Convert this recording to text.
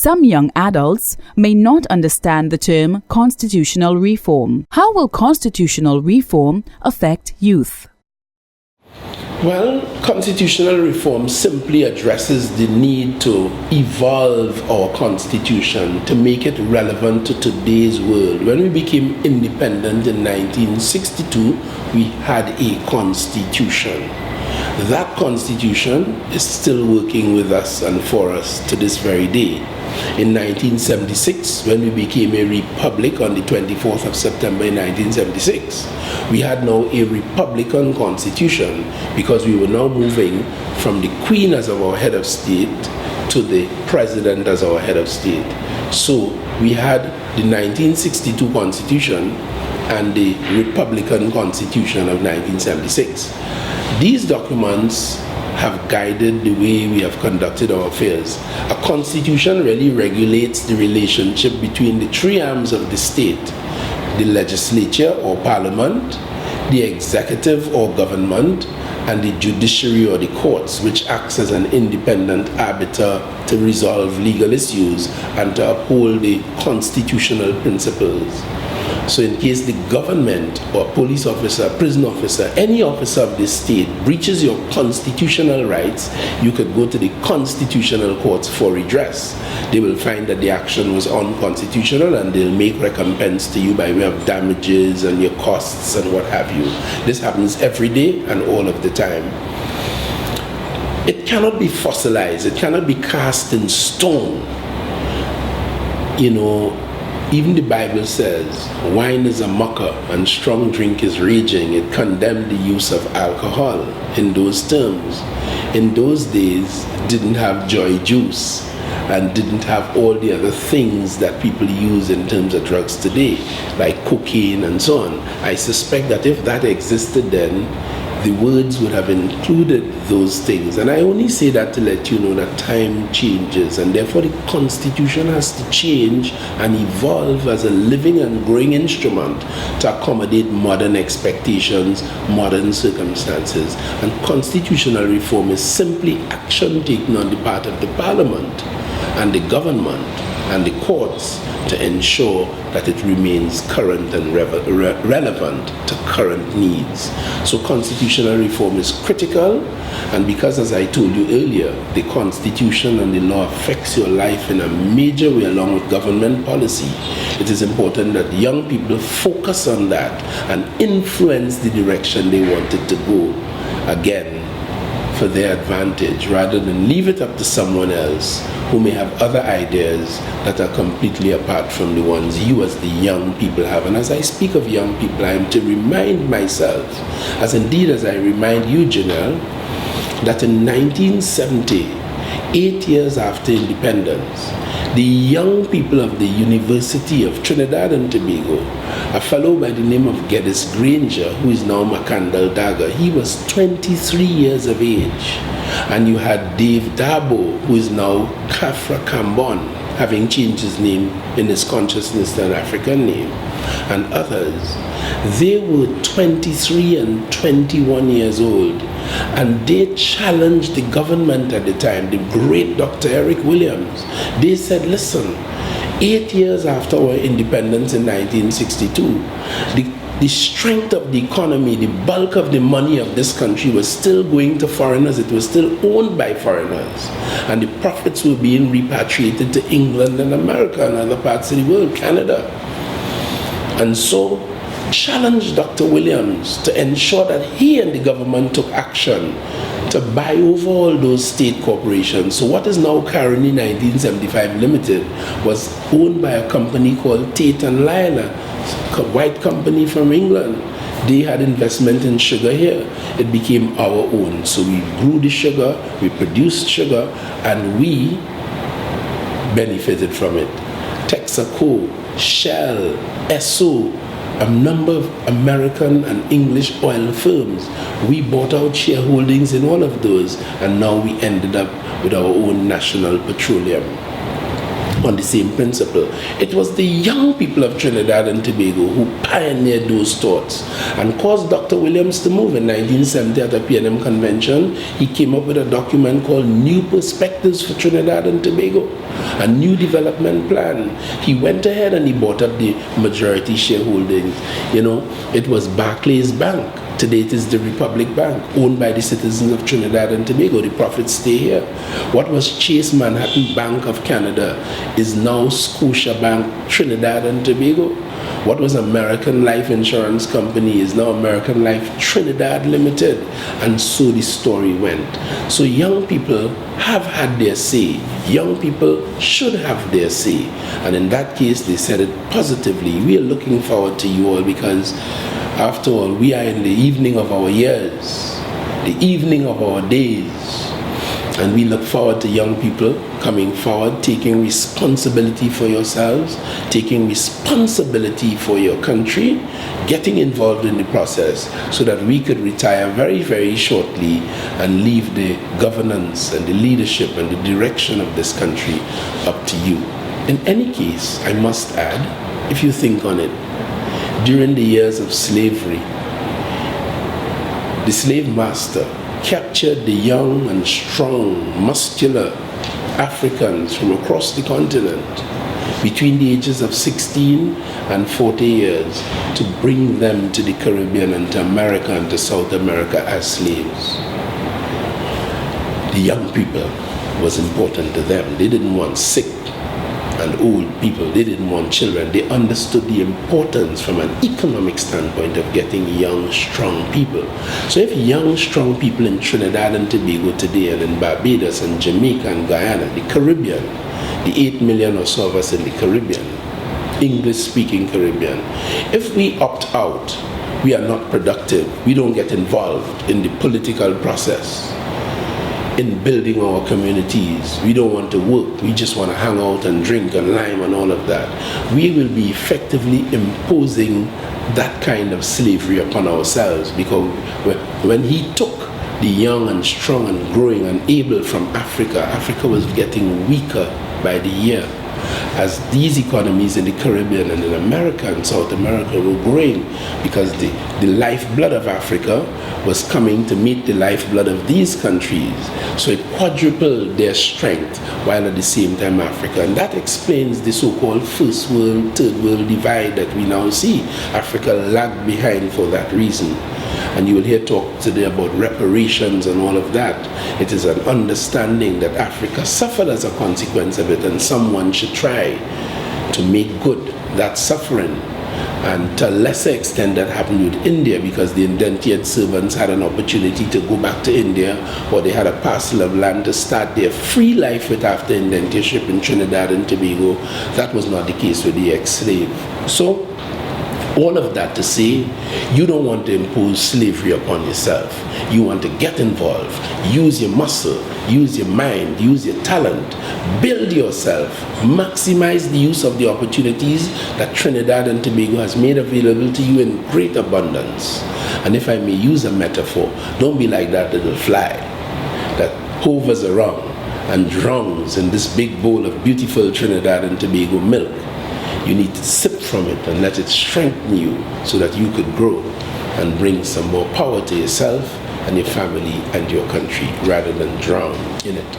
Some young adults may not understand the term constitutional reform. How will constitutional reform affect youth? Well, constitutional reform simply addresses the need to evolve our constitution to make it relevant to today's world. When we became independent in 1962, we had a constitution. That constitution is still working with us and for us to this very day. In 1976, when we became a republic on the 24th of September in 1976, we had now a republican constitution because we were now moving from the Queen as our head of state to the President as our head of state. So we had the 1962 constitution and the Republican Constitution of 1976. These documents have guided the way we have conducted our affairs. A constitution really regulates the relationship between the three arms of the state: the legislature or parliament, the executive or government, and the judiciary or the courts, which acts as an independent arbiter to resolve legal issues and to uphold the constitutional principles. So in case the government or police officer, prison officer, any officer of the state breaches your constitutional rights, you could go to the constitutional courts for redress. They will find that the action was unconstitutional and they'll make recompense to you by way of damages and your costs and what have you. This happens every day and all of the time. It cannot be fossilized. It cannot be cast in stone. You know, even the Bible says, wine is a mocker and strong drink is raging. It condemned the use of alcohol in those terms. In those days, didn't have joy juice and didn't have all the other things that people use in terms of drugs today, like cocaine and so on. I suspect that if that existed then, the words would have included those things. And I only say that to let you know that time changes, and therefore the Constitution has to change and evolve as a living and growing instrument to accommodate modern expectations, modern circumstances. And constitutional reform is simply action taken on the part of the Parliament and the government and the courts to ensure that it remains current and relevant to current needs. So constitutional reform is critical, and because, as I told you earlier, the Constitution and the law affects your life in a major way along with government policy, it is important that young people focus on that and influence the direction they want it to go, again, for their advantage, rather than leave it up to someone else who may have other ideas that are completely apart from the ones you as the young people have. And as I speak of young people, I am to remind myself, as indeed as I remind you, Janelle, that in 1970, 8 years after independence, the young people of the University of Trinidad and Tobago, a fellow by the name of Geddes Granger, who is now Macandal Dagger, he was 23 years of age. And you had Dave Dabo, who is now Kafra Kambon, having changed his name in his consciousness to an African name, and others. They were 23 and 21 years old, and they challenged the government at the time, the great Dr. Eric Williams. They said, listen, 8 years after our independence in 1962, the strength of the economy, the bulk of the money of this country was still going to foreigners. It was still owned by foreigners. And the profits were being repatriated to England and America and other parts of the world, Canada. And so, challenged Dr. Williams to ensure that he and the government took action to buy over all those state corporations. So what is now currently 1975 Limited was owned by a company called Tate and Lyle, a white company from England. They had investment in sugar here. It became our own. So we grew the sugar, we produced sugar, and we benefited from it. Texaco, Shell, Esso, a number of American and English oil firms. We bought out shareholdings in all of those, and now we ended up with our own national petroleum. on the same principle. It was the young people of Trinidad and Tobago who pioneered those thoughts and caused Dr. Williams to move. In 1970 at the P.N.M. convention, he came up with a document called New Perspectives for Trinidad and Tobago, a new development plan. He went ahead and he bought up the majority shareholding. It was Barclays Bank. Today it is the Republic Bank, owned by the citizens of Trinidad and Tobago. The profits stay here. What was Chase Manhattan Bank of Canada is now Scotia Bank, Trinidad and Tobago. What was American Life Insurance Company is now American Life Trinidad Limited. And so the story went. So young people have had their say. Young people should have their say. And in that case, they said it positively. We are looking forward to you all because after all, we are in the evening of our years, the evening of our days, and we look forward to young people coming forward, taking responsibility for yourselves, taking responsibility for your country, getting involved in the process so that we could retire very, very shortly and leave the governance and the leadership and the direction of this country up to you. In any case, I must add, if you think on it, during the years of slavery, the slave master captured the young and strong, muscular Africans from across the continent between the ages of 16 and 40 years to bring them to the Caribbean and to America and to South America as slaves. The young people was important to them. They didn't want sick and old people. They didn't want children. They understood the importance from an economic standpoint of getting young, strong people. So if young, strong people in Trinidad and Tobago today and in Barbados and Jamaica and Guyana, the Caribbean, the 8 million or so of us in the Caribbean, English-speaking Caribbean, if we opt out, we are not productive. We don't get involved in the political process, in building our communities. We don't want to work. We just want to hang out and drink and lime and all of that. We will be effectively imposing that kind of slavery upon ourselves, because when he took the young and strong and growing and able from Africa, Africa was getting weaker by the year. As these economies in the Caribbean and in America and South America were growing, because the lifeblood of Africa was coming to meet the lifeblood of these countries. So it quadrupled their strength, while at the same time Africa. And that explains the so-called first world, third world divide that we now see. Africa lagged behind for that reason. And you will hear talk today about reparations and all of that. It is an understanding that Africa suffered as a consequence of it, and someone should try to make good that suffering. And to a lesser extent that happened with India, because the indentured servants had an opportunity to go back to India, or they had a parcel of land to start their free life with after indentureship in Trinidad and Tobago. That was not the case with the ex-slave. So all of that to say, you don't want to impose slavery upon yourself. You want to get involved, use your muscle, use your mind, use your talent, build yourself, maximize the use of the opportunities that Trinidad and Tobago has made available to you in great abundance. And if I may use a metaphor, don't be like that little fly that hovers around and drowns in this big bowl of beautiful Trinidad and Tobago milk. You need to sip from it and let it strengthen you so that you could grow and bring some more power to yourself and your family and your country rather than drown in it.